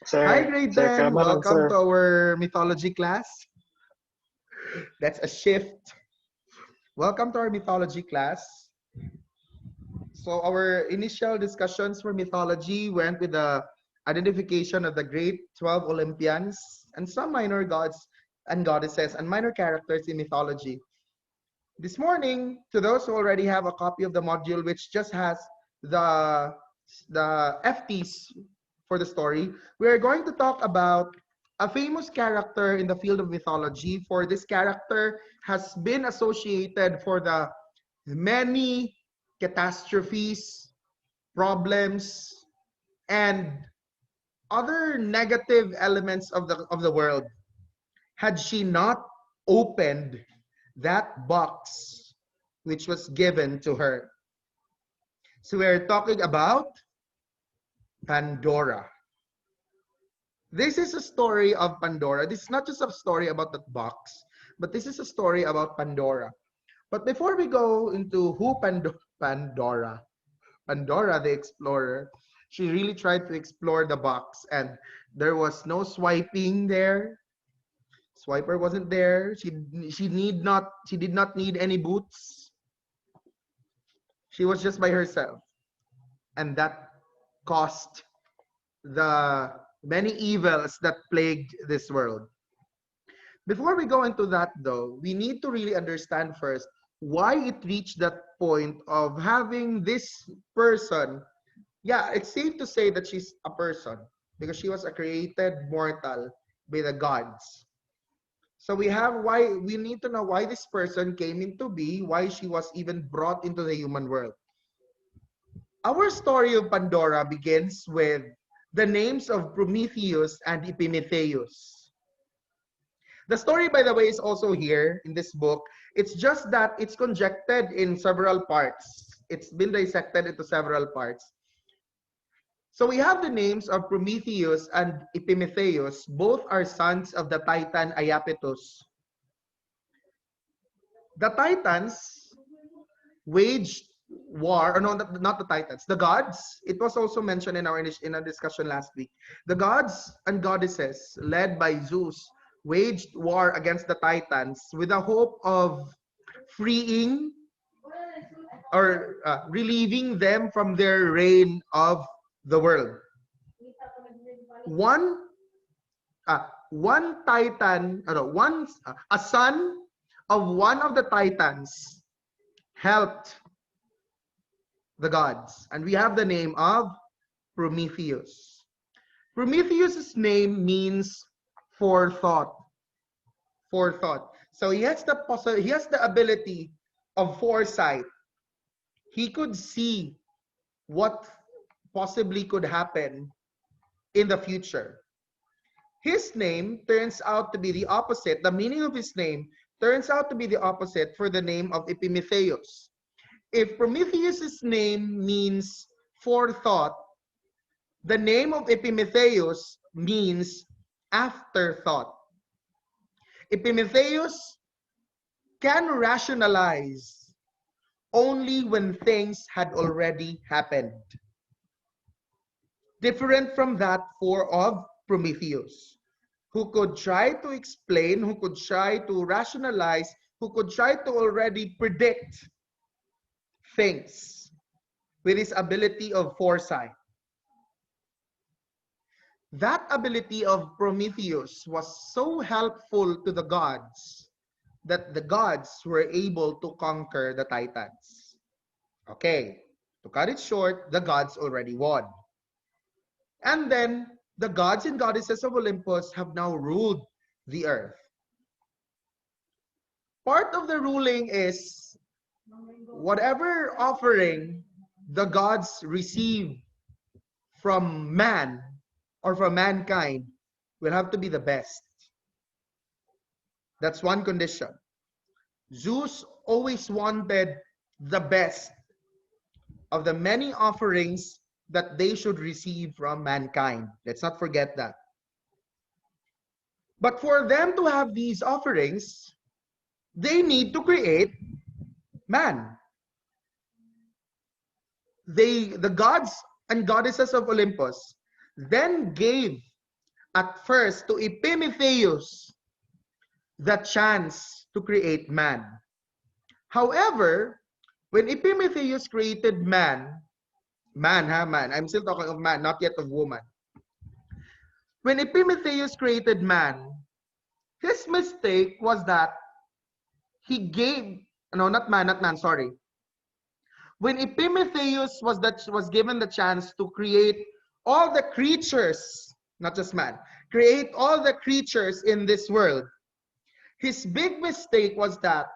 Hi, Sir, grade sir, 10. kalma lang, Welcome to sir. our mythology class. That's a shift. Welcome to our mythology class. So our initial discussions for mythology went with the identification of the great 12 Olympians and some minor gods and goddesses and minor characters in mythology. This morning, to those who already have a copy of the module, which just has the FTs for the story, we are going to talk about a famous character in the field of mythology. For this character has been associated for the many catastrophes, problems, and other negative elements of the world. Had she not opened that box which was given to her. So we're talking about Pandora. This is a story of Pandora. This is not just a story about that box, but this is a story about Pandora. But before we go into who Pandora, Pandora the explorer, she really tried to explore the box and there was no swiping there. Swiper wasn't there. She did not need any boots. She was just by herself. And that caused the many evils that plagued this world. Before we go into that, though, we need to really understand first why it reached that point of having this person. Yeah, it's safe to say that she's a person because she was a created mortal by the gods. So we need to know why this person came into being, why she was even brought into the human world. Our story of Pandora begins with the names of Prometheus and Epimetheus. The story, by the way, is also here in this book. It's just that it's conjectured in several parts. It's been dissected into several parts. So we have the names of Prometheus and Epimetheus. Both are sons of the Titan Iapetus. The Titans waged war, or no, not the Titans, the gods. It was also mentioned in our discussion last week. The gods and goddesses, led by Zeus, waged war against the Titans with the hope of freeing or relieving them from their reign of the world. One, one Titan, a son of one of the Titans helped the gods. And we have the name of Prometheus. Prometheus's name means forethought. Forethought. So he has the ability of foresight. He could see what possibly could happen in the future. His name turns out to be the opposite. The meaning of his name turns out to be the opposite for the name of Epimetheus. If Prometheus's name means forethought, the name of Epimetheus means afterthought. Epimetheus can rationalize only when things had already happened. Different from that for of Prometheus, who could try to explain, who could try to rationalize, who could try to already predict things with his ability of foresight. That ability of Prometheus was so helpful to the gods that the gods were able to conquer the Titans. Okay, to cut it short, the gods already won. And then the gods and goddesses of Olympus have now ruled the earth. Part of the ruling is whatever offering the gods receive from man or from mankind will have to be the best. That's one condition. Zeus always wanted the best of the many offerings that they should receive from mankind. Let's not forget that. But for them to have these offerings, they need to create man. The gods and goddesses of Olympus then gave at first to Epimetheus the chance to create man. However, when Epimetheus created man, man, I'm still talking of man, not yet of woman. When Epimetheus created man, his mistake was that he gave, no, not man, sorry. When Epimetheus was given the chance to create all the creatures, not just man, create all the creatures in this world, his big mistake was that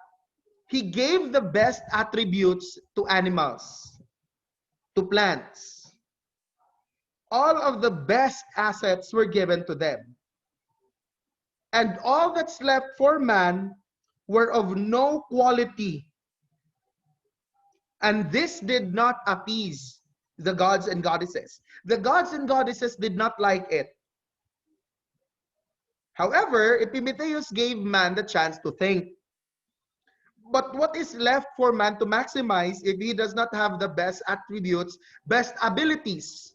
he gave the best attributes to animals, to plants. All of the best assets were given to them. And all that's left for man were of no quality. And this did not appease the gods and goddesses. The gods and goddesses did not like it. However, Epimetheus gave man the chance to think. But what is left for man to maximize if he does not have the best attributes, best abilities?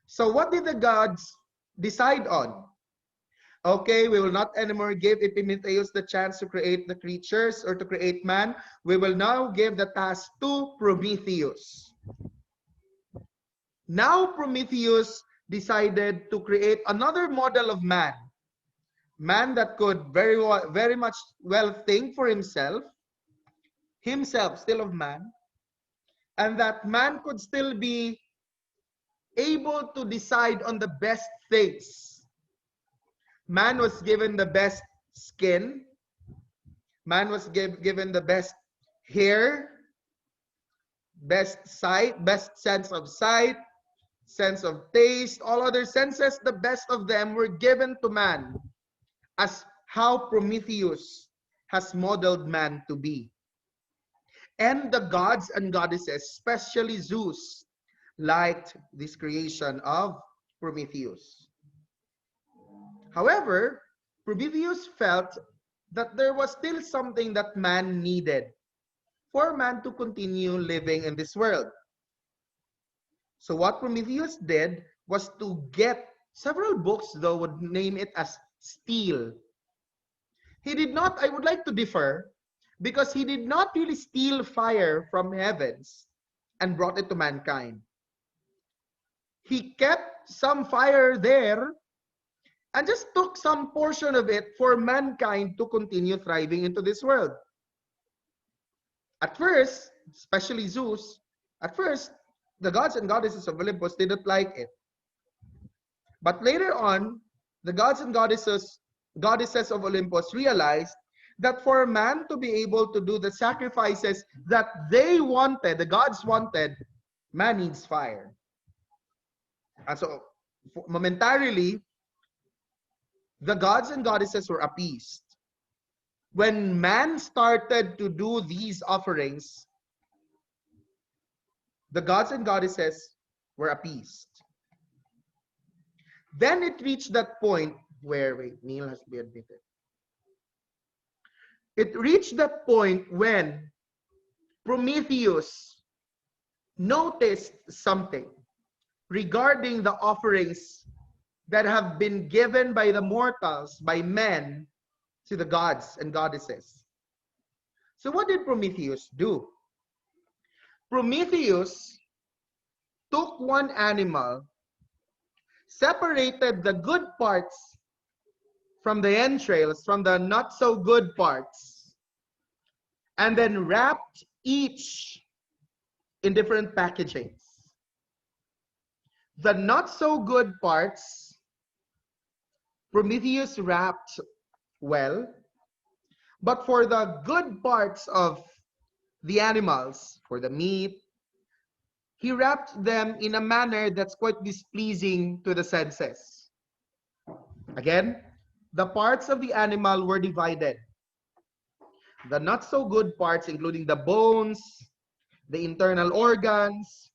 So what did the gods decide on? Okay, we will not anymore give Epimetheus the chance to create the creatures or to create man. We will now give the task to Prometheus. Now Prometheus decided to create another model of man. Man that could very much well think for himself still of man, and that man could still be able to decide on the best things. Man was given the best skin. Man was given the best hair, best sight, best sense of sight, sense of taste, all other senses, the best of them were given to man, as how Prometheus has modeled man to be. And the gods and goddesses, especially Zeus, liked this creation of Prometheus. However, Prometheus felt that there was still something that man needed for man to continue living in this world. So what Prometheus did was to get several books, though, would name it as steal. He did not, I would like to differ, because he did not really steal fire from heavens and brought it to mankind. He kept some fire there and just took some portion of it for mankind to continue thriving into this world. At first, especially Zeus, at first, the gods and goddesses of Olympus didn't like it. But later on, the gods and goddesses of Olympus realized that for man to be able to do the sacrifices that they wanted, the gods wanted, man needs fire. And so, momentarily, the gods and goddesses were appeased. When man started to do these offerings, the gods and goddesses were appeased. Then it reached that point where, wait, Neil has to be admitted. It reached that point when Prometheus noticed something regarding the offerings that have been given by the mortals, by men, to the gods and goddesses. So what did Prometheus do? Prometheus took one animal, separated the good parts from the entrails, from the not so good parts, and then wrapped each in different packagings. The not so good parts, Prometheus wrapped well, but for the good parts of the animals, for the meat, he wrapped them in a manner that's quite displeasing to the senses. Again, the parts of the animal were divided. The not so good parts, including the bones, the internal organs,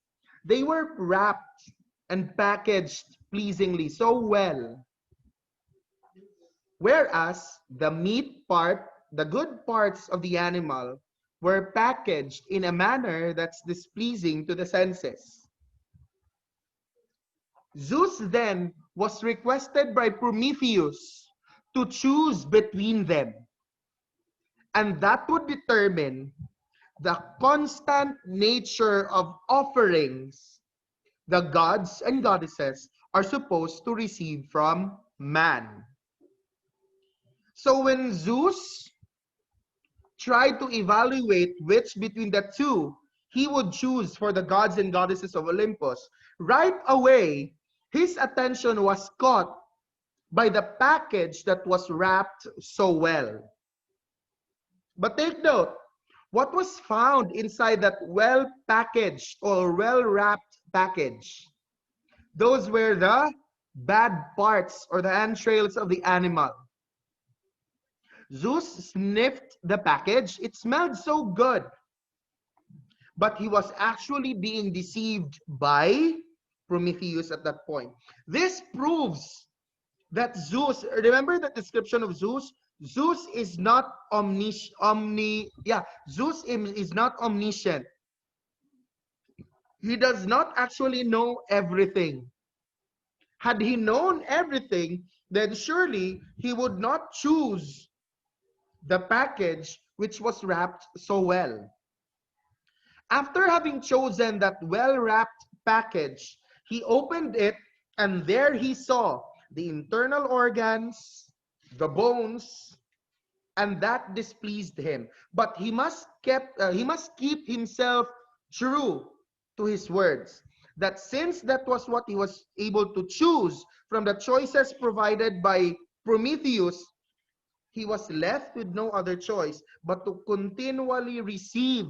they were wrapped and packaged pleasingly, so well. Whereas the meat part, the good parts of the animal, were packaged in a manner that's displeasing to the senses. Zeus then was requested by Prometheus to choose between them. And that would determine the constant nature of offerings the gods and goddesses are supposed to receive from man. So when Zeus tried to evaluate which between the two he would choose for the gods and goddesses of Olympus, right away, his attention was caught by the package that was wrapped so well. But take note, what was found inside that well-packaged or well-wrapped package? Those were the bad parts or the entrails of the animal. Zeus sniffed the package. It smelled so good. But he was actually being deceived by Prometheus at that point. This proves that Zeus, remember the description of Zeus? Zeus is not Zeus is not omniscient. He does not actually know everything. Had he known everything, then surely he would not choose the package which was wrapped so well. After having chosen that well-wrapped package, he opened it, and there he saw the internal organs, the bones, and that displeased him. But he must keep himself true to his words, that since that was what he was able to choose from the choices provided by Prometheus, he was left with no other choice but to continually receive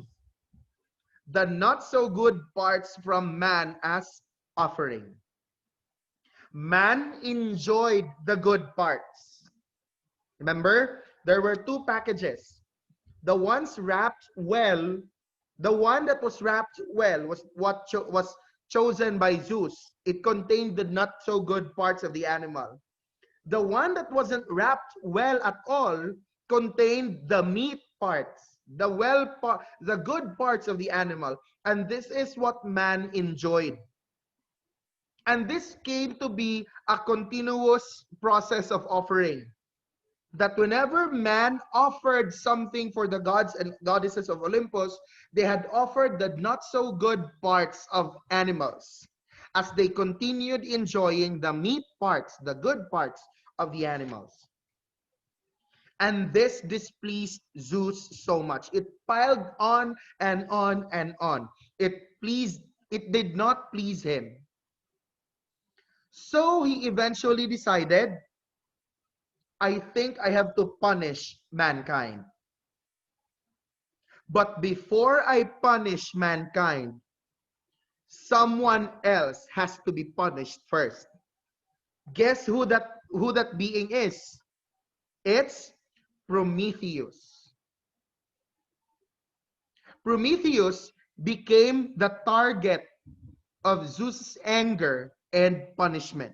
the not so good parts from man as offering. Man enjoyed the good parts. Remember, there were two packages. The ones wrapped well, the one that was wrapped well was what was chosen by Zeus. It contained the not so good parts of the animal. The one that wasn't wrapped well at all contained the meat parts, the good parts of the animal. And this is what man enjoyed. And this came to be a continuous process of offering. That whenever man offered something for the gods and goddesses of Olympus, they had offered the not so good parts of animals, as they continued enjoying the meat parts, the good parts of the animals. And this displeased Zeus so much. It piled on and on and on. It did not please him. So he eventually decided, I think I have to punish mankind. But before I punish mankind, someone else has to be punished first. Guess who that being is? It's Prometheus. Prometheus became the target of Zeus' anger and punishment.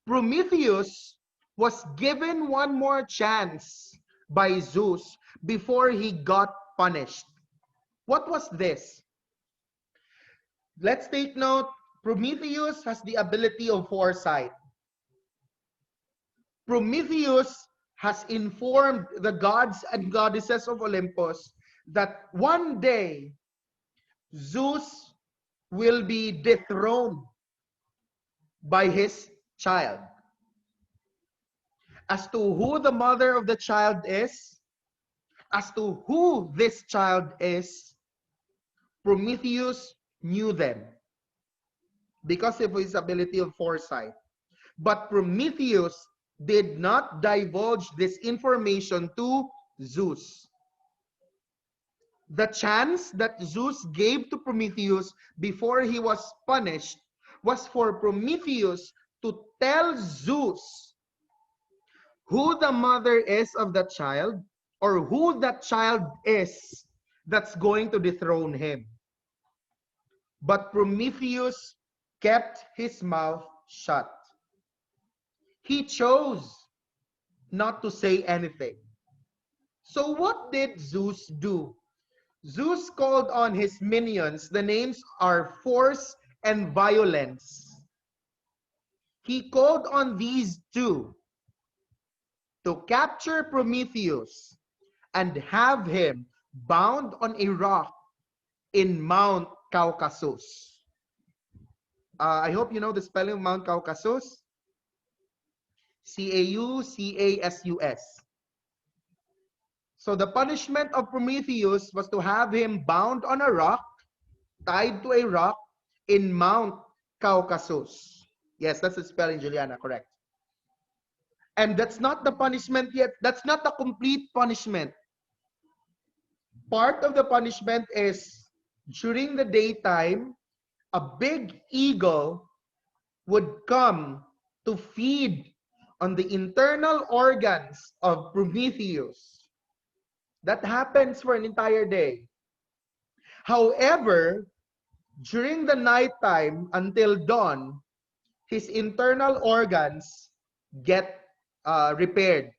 Prometheus was given one more chance by Zeus before he got punished. What was this? Let's take note. Prometheus has the ability of foresight. Prometheus has informed the gods and goddesses of Olympus that one day Zeus will be dethroned by his child. As to who the mother of the child is, as to who this child is, Prometheus knew them because of his ability of foresight. But Prometheus did not divulge this information to Zeus. The chance that Zeus gave to Prometheus before he was punished was for Prometheus to tell Zeus who the mother is of that child, or who that child is that's going to dethrone him. But Prometheus kept his mouth shut. He chose not to say anything. So what did Zeus do? Zeus called on his minions. The names are Force and Violence. he called on these two to capture Prometheus and have him bound on a rock in Mount Caucasus. I hope you know the spelling of Mount Caucasus. Caucasus. So the punishment of Prometheus was to have him bound on a rock, tied to a rock in Mount Caucasus. Yes, that's the spelling, Juliana, correct. And that's not the punishment yet. That's not the complete punishment. Part of the punishment is during the daytime, a big eagle would come to feed on the internal organs of Prometheus. That happens for an entire day. However, during the nighttime until dawn, his internal organs get repaired.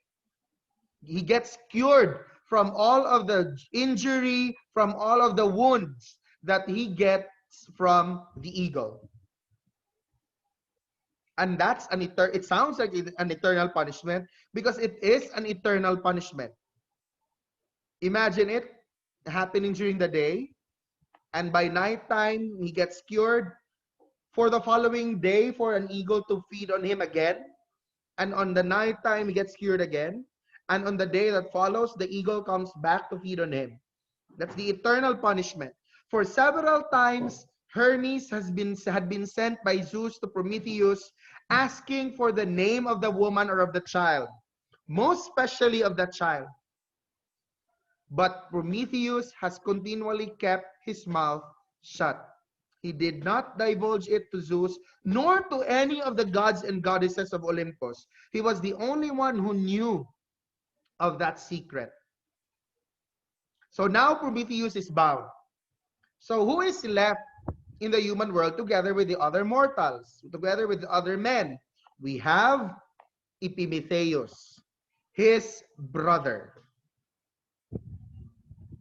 He gets cured from all of the injury, from all of the wounds that he gets from the eagle. And that's it sounds like an eternal punishment because it is an eternal punishment. Imagine it happening during the day, and by nighttime he gets cured, for the following day for an eagle to feed on him again, and on the nighttime he gets cured again, and on the day that follows the eagle comes back to feed on him. That's the eternal punishment. For several times Hermes had been sent by Zeus to Prometheus asking for the name of the woman or of the child, most especially of the child. But Prometheus has continually kept his mouth shut. He did not divulge it to Zeus, nor to any of the gods and goddesses of Olympus. He was the only one who knew of that secret. So now Prometheus is bound. So who is left in the human world together with the other mortals, together with the other men? We have Epimetheus, his brother.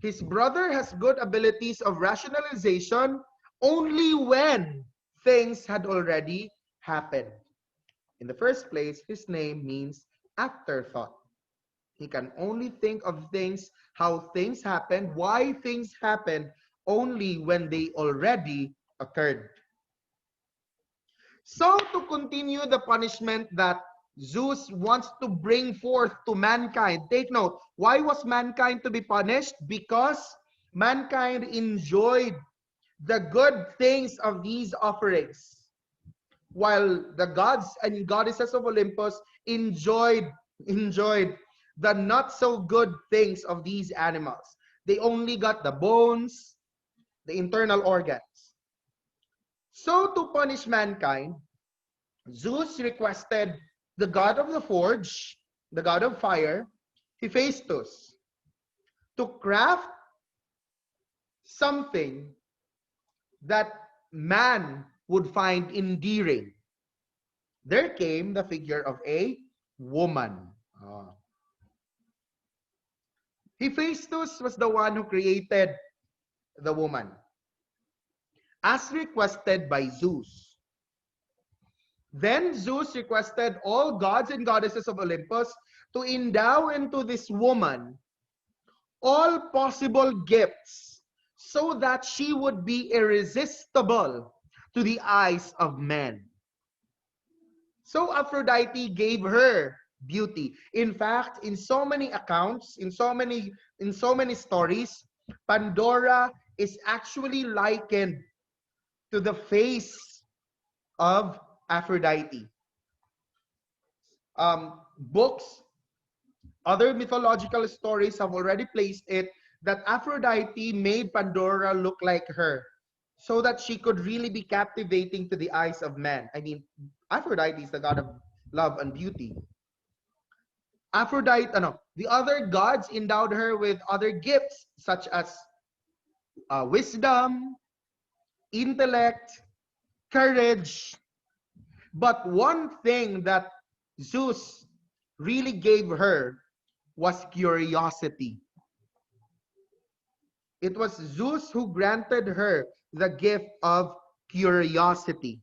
His brother has good abilities of rationalization only when things had already happened. In the first place, his name means afterthought. He can only think of things, how things happened, why things happened, only when they already occurred. So to continue the punishment that Zeus wants to bring forth to mankind, take note, why was mankind to be punished? Because mankind enjoyed the good things of these offerings, while the gods and goddesses of Olympus enjoyed the not so good things of these animals. They only got the bones, the internal organs. So to punish mankind, Zeus requested the god of the forge, the god of fire, Hephaestus, to craft something that man would find endearing. There came the figure of a woman. Hephaestus was the one who created the woman, as requested by Zeus. Then Zeus requested all gods and goddesses of Olympus to endow into this woman all possible gifts so that she would be irresistible to the eyes of men. So Aphrodite gave her beauty. In fact, in so many accounts, in so many stories, Pandora is actually likened to the face of Aphrodite. Books, other mythological stories have already placed it that Aphrodite made Pandora look like her so that she could really be captivating to the eyes of men. I mean, Aphrodite is the god of love and beauty. The other gods endowed her with other gifts such as wisdom, intellect, courage. But one thing that Zeus really gave her was curiosity. It was Zeus who granted her the gift of curiosity.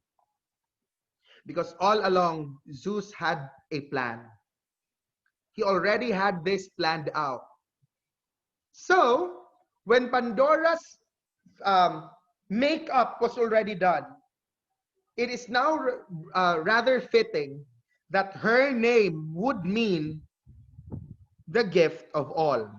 Because all along, Zeus had a plan. He already had this planned out. So, when Pandora's makeup was already done, it is now rather fitting that her name would mean the gift of all.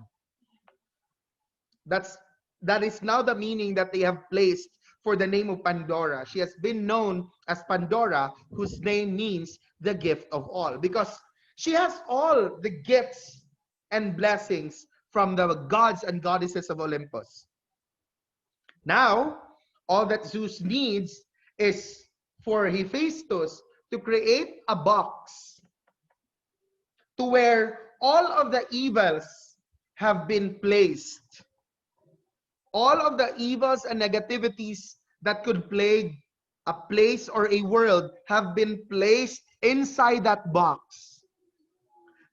That is now the meaning that they have placed for the name of Pandora. She has been known as Pandora, whose name means the gift of all, because she has all the gifts and blessings from the gods and goddesses of Olympus. Now, all that Zeus needs is for Hephaestus to create a box to where all of the evils have been placed. All of the evils and negativities that could plague a place or a world have been placed inside that box.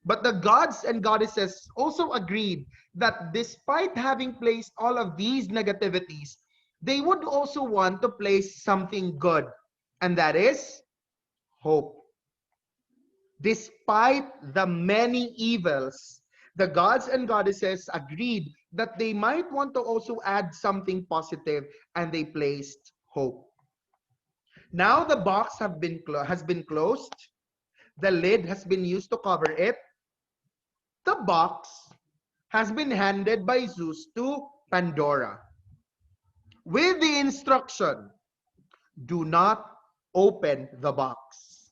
But the gods and goddesses also agreed that despite having placed all of these negativities, they would also want to place something good, and that is hope. Despite the many evils, the gods and goddesses agreed that they might want to also add something positive, and they placed hope. Now the box has been closed. The lid has been used to cover it. The box has been handed by Zeus to Pandora with the instruction, do not open the box.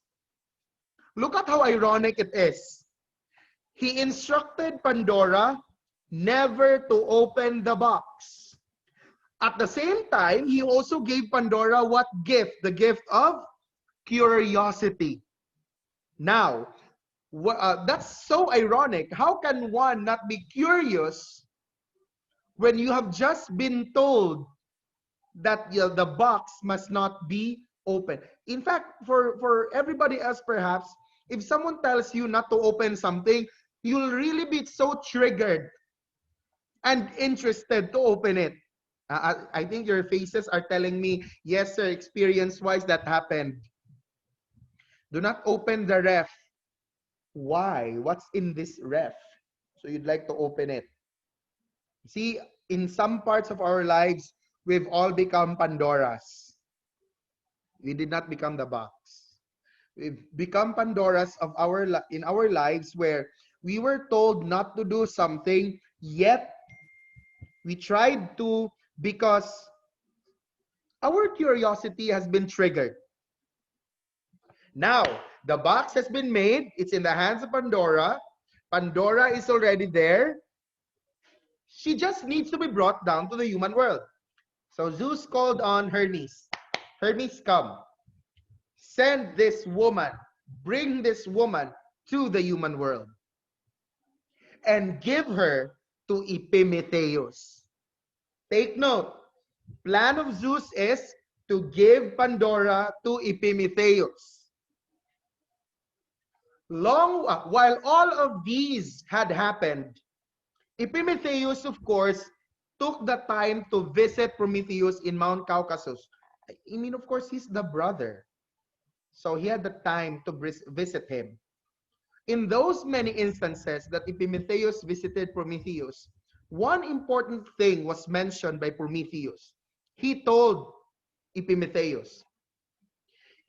Look at how ironic it is. He instructed Pandora never to open the box. At the same time, he also gave Pandora what gift? The gift of curiosity. Now, that's so ironic. How can one not be curious when you have just been told that the box must not be open? In fact, for everybody else perhaps, if someone tells you not to open something, you'll really be so triggered and interested to open it. I think your faces are telling me, yes sir, experience-wise that happened. Do not open the ref. Why? What's in this ref? So you'd like to open it. See, in some parts of our lives, we've all become Pandoras. We did not become the box. We've become Pandoras in our lives where we were told not to do something, yet we tried to because our curiosity has been triggered. Now, the box has been made. It's in the hands of Pandora. Pandora is already there. She just needs to be brought down to the human world. So Zeus called on Hermes. Hermes, come. Send this woman. Bring this woman to the human world. And give her to Epimetheus. Take note. Plan of Zeus is to give Pandora to Epimetheus. While all of these had happened, Epimetheus, of course, took the time to visit Prometheus in Mount Caucasus. I mean, of course, he's the brother. So he had the time to visit him. In those many instances that Epimetheus visited Prometheus, one important thing was mentioned by Prometheus. He told Epimetheus,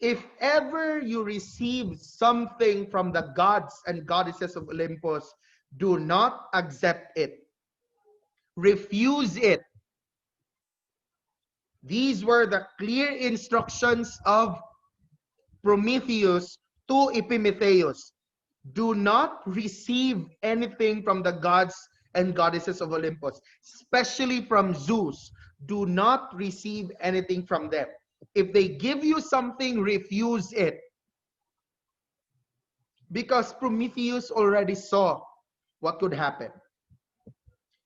if ever you receive something from the gods and goddesses of Olympus, do not accept it. Refuse it. These were the clear instructions of Prometheus to Epimetheus. Do not receive anything from the gods and goddesses of Olympus, especially from Zeus. Do not receive anything from them. If they give you something, refuse it. Because Prometheus already saw what could happen.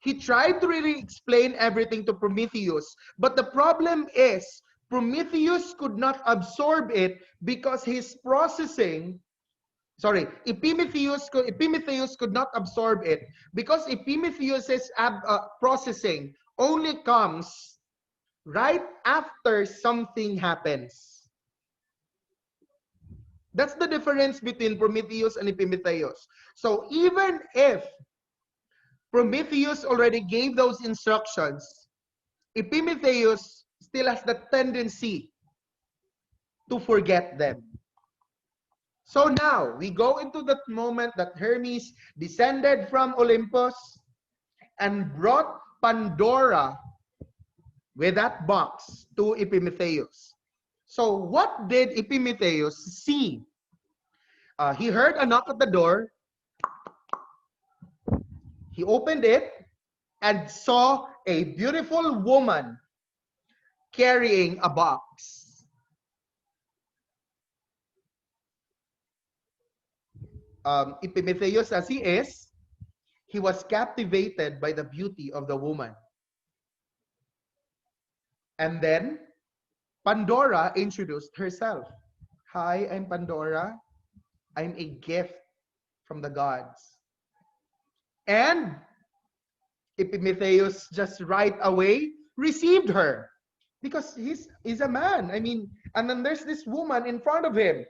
He tried to really explain everything to Prometheus, but the problem is Prometheus could not absorb it because his processing, Epimetheus could not absorb it because Epimetheus's processing only comes right after something happens. That's the difference between Prometheus and Epimetheus. So even if Prometheus already gave those instructions, Epimetheus still has the tendency to forget them. So now we go into that moment that Hermes descended from Olympus and brought Pandora with that box to Epimetheus. So what did Epimetheus see? He heard a knock at the door. He opened it and saw a beautiful woman carrying a box. Epimetheus, as he was captivated by the beauty of the woman. And then Pandora introduced herself. Hi, I'm Pandora. I'm a gift from the gods. And Epimetheus just right away received her because he's a man. I mean, and then there's this woman in front of him.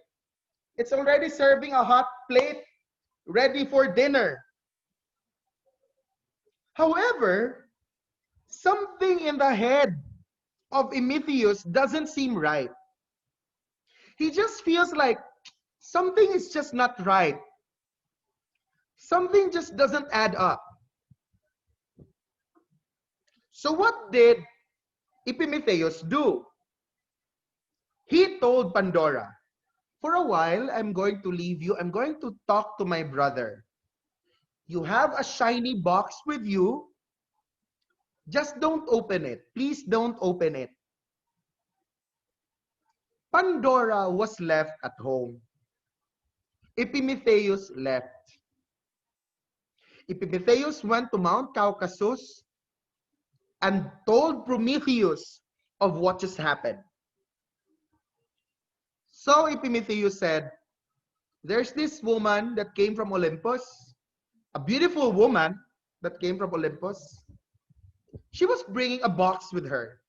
It's already serving a hot plate ready for dinner. However, something in the head of Epimetheus doesn't seem right. He just feels like something is just not right. Something just doesn't add up. So what did Epimetheus do? He told Pandora, for a while, I'm going to leave you. I'm going to talk to my brother. You have a shiny box with you. Just don't open it. Please don't open it. Pandora was left at home. Epimetheus left. Epimetheus went to Mount Caucasus and told Prometheus of what just happened. So Epimetheus said, there's this woman that came from Olympus, a beautiful woman that came from Olympus. She was bringing a box with her.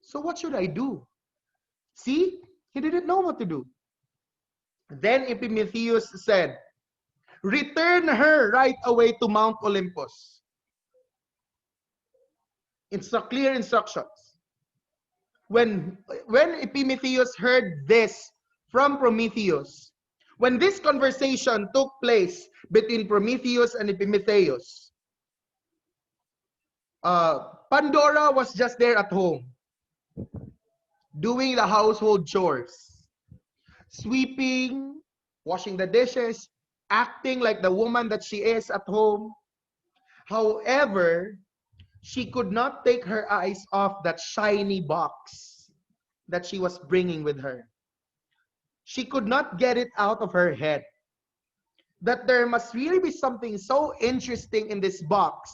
So what should I do? See, he didn't know what to do. Then Epimetheus said, return her right away to Mount Olympus. It's a clear instructions. When Epimetheus heard this from Prometheus, when this conversation took place between Prometheus and Epimetheus, Pandora was just there at home, doing the household chores, sweeping, washing the dishes, acting like the woman that she is at home. However, she could not take her eyes off that shiny box that she was bringing with her. She could not get it out of her head that there must really be something so interesting in this box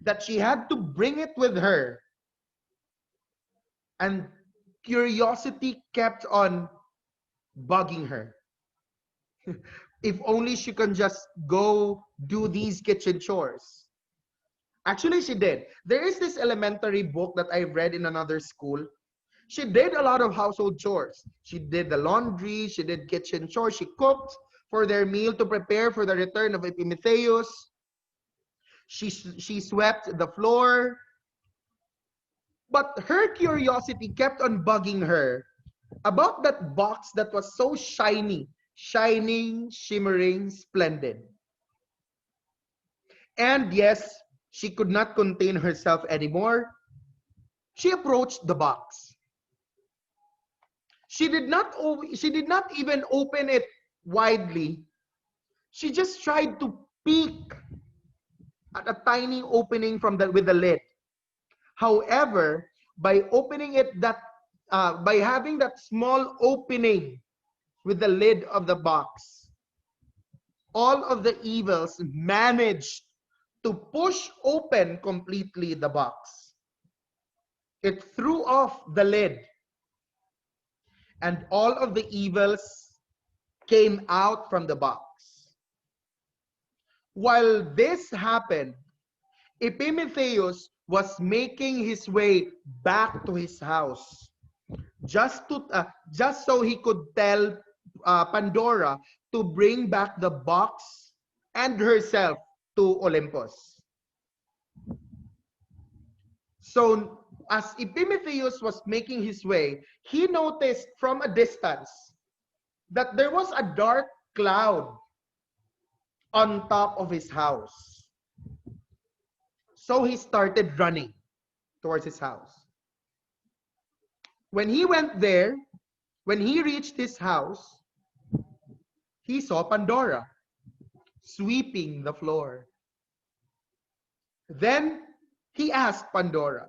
that she had to bring it with her. And curiosity kept on bugging her. If only she can just go do these kitchen chores. Actually, she did. There is this elementary book that I read in another school. She did a lot of household chores. She did the laundry, she did kitchen chores, she cooked for their meal to prepare for the return of Epimetheus. She swept the floor. But her curiosity kept on bugging her about that box that was so shiny, shining, shimmering, splendid. And yes, she could not contain herself anymore. She approached the box. She did not even open it widely. She just tried to peek at a tiny opening with the lid. However, by opening it by having that small opening with the lid of the box, all of the evils managed to push open completely the box. It threw off the lid, and all of the evils came out from the box. While this happened, Epimetheus was making his way back to his house just so he could tell Pandora to bring back the box and herself to Olympus. So as Epimetheus was making his way, he noticed from a distance that there was a dark cloud on top of his house. So he started running towards his house. When he went there, when he reached his house, he saw Pandora sweeping the floor. Then he asked Pandora,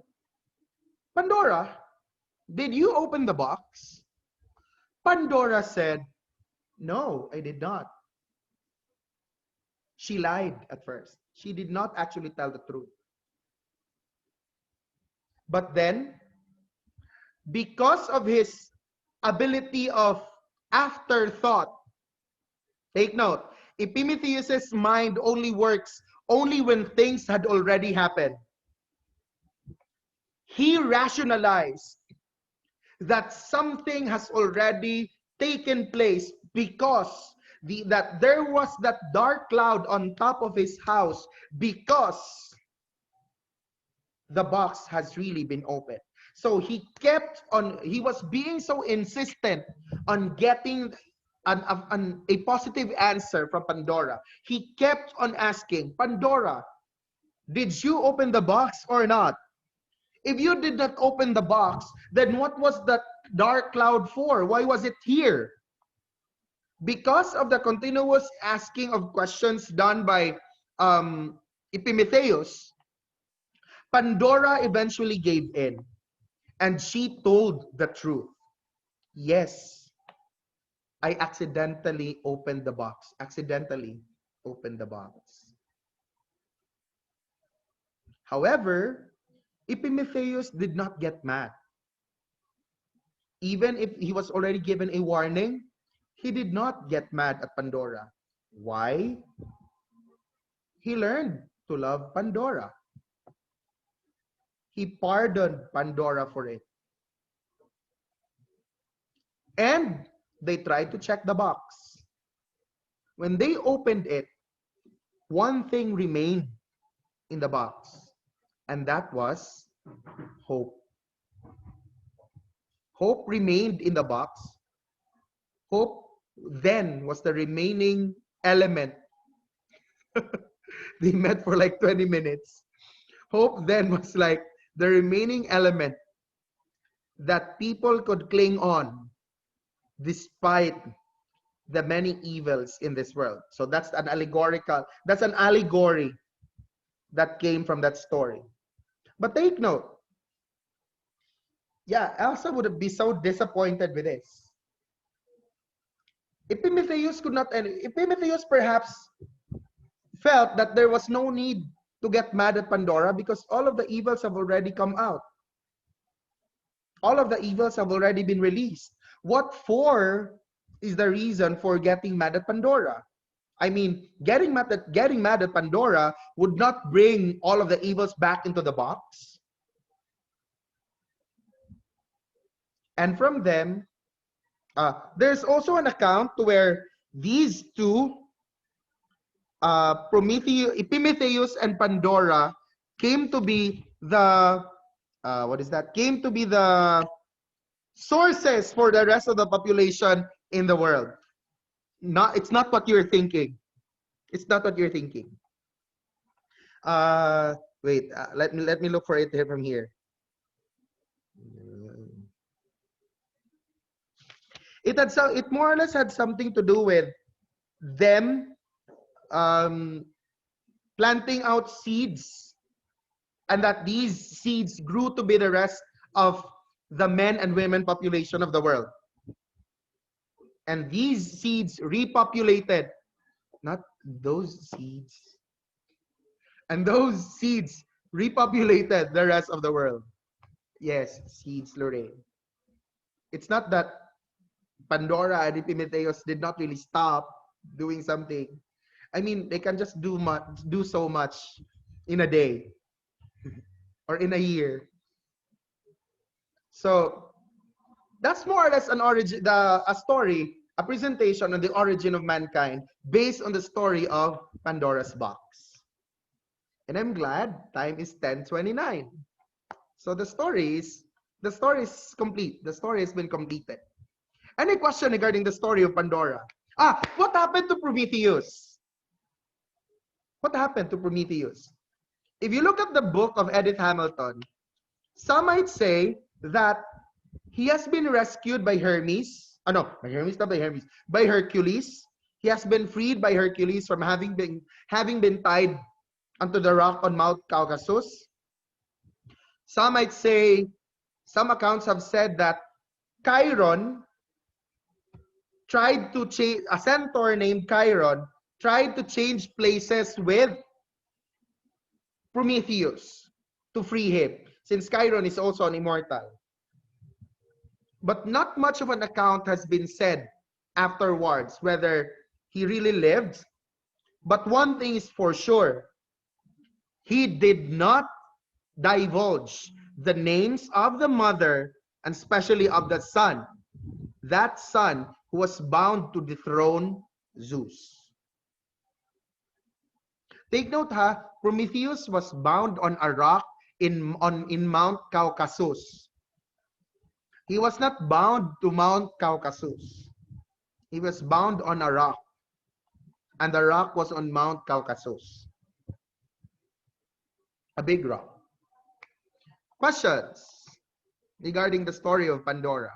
Pandora, did you open the box? Pandora said, no, I did not. She lied at first. She did not actually tell the truth. But then, because of his ability of afterthought, take note, Epimetheus's mind only works only when things had already happened. He rationalized that something has already taken place because that there was that dark cloud on top of his house because the box has really been opened. So he was being so insistent on getting a positive answer from Pandora. He kept on asking, Pandora, did you open the box or not? If you did not open the box, then what was that dark cloud for? Why was it here? Because of the continuous asking of questions done by Epimetheus, Pandora eventually gave in, and she told the truth. Yes, I accidentally opened the box. Accidentally opened the box. However, Epimetheus did not get mad. Even if he was already given a warning, he did not get mad at Pandora. Why? He learned to love Pandora. He pardoned Pandora for it. And they tried to check the box. When they opened it, one thing remained in the box, and that was hope. Hope remained in the box. Hope then was the remaining element. They met for like 20 minutes. Hope then was like the remaining element that people could cling on despite the many evils in this world. So that's an allegory that came from that story. But take note, yeah, Elsa would be so disappointed with this. Epimetheus perhaps felt that there was no need to get mad at Pandora because all of the evils have already come out. All of the evils have already been released. What for is the reason for getting mad at Pandora? I mean, getting mad at Pandora would not bring all of the evils back into the box. And from them, there's also an account where these two, Epimetheus and Pandora, came to be the came to be the sources for the rest of the population in the world. It's not what you're thinking. It's not what you're thinking. Wait, let me look for it here from here. It more or less had something to do with them planting out seeds, and that these seeds grew to be the rest of the men and women population of the world. And these seeds repopulated, not those seeds. And those seeds repopulated the rest of the world. Yes, seeds, Lorraine. It's not that Pandora and Epimetheus did not really stop doing something. I mean, they can just do so much in a day or in a year. So that's more or less a story a presentation on the origin of mankind based on the story of Pandora's box. And I'm glad time is 10:29. So the story is complete. The story has been completed. Any question regarding the story of Pandora? What happened to Prometheus? What happened to Prometheus? If you look at the book of Edith Hamilton, some might say that he has been rescued by Hermes. By Hermes, not by Hermes. By Hercules. He has been freed by Hercules from having been tied onto the rock on Mount Caucasus. Some might say, some accounts have said that Chiron tried to change, a centaur named Chiron tried to change places with Prometheus to free him, since Chiron is also an immortal. But not much of an account has been said afterwards, whether he really lived. But one thing is for sure, he did not divulge the names of the mother and especially of the son. That son who was bound to dethrone Zeus. Take note, Prometheus was bound on a rock in Mount Caucasus. He was not bound to Mount Caucasus. He was bound on a rock, and the rock was on Mount Caucasus. A big rock. Questions regarding the story of Pandora?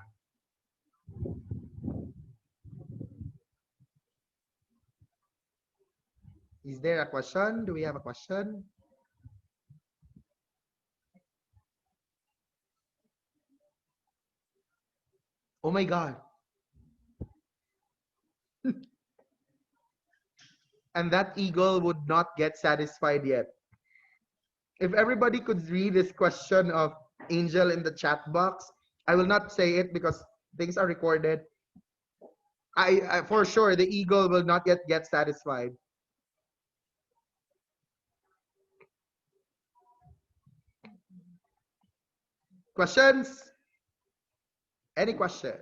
Is there a question? Do we have a question? Oh my God. And that eagle would not get satisfied yet. If everybody could read this question of Angel in the chat box, I will not say it because things are recorded. I for sure the eagle will not yet get satisfied. Questions? Any question?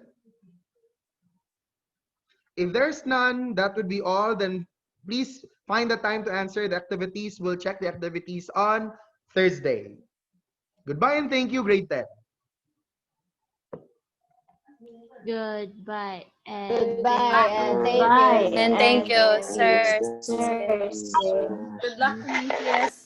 If there's none, that would be all. Then please find the time to answer the activities. We'll check the activities on Thursday. Goodbye and thank you, grade 10. Goodbye and Goodbye and thank you. And thank you, sir. Sir. Good luck, Prometheus.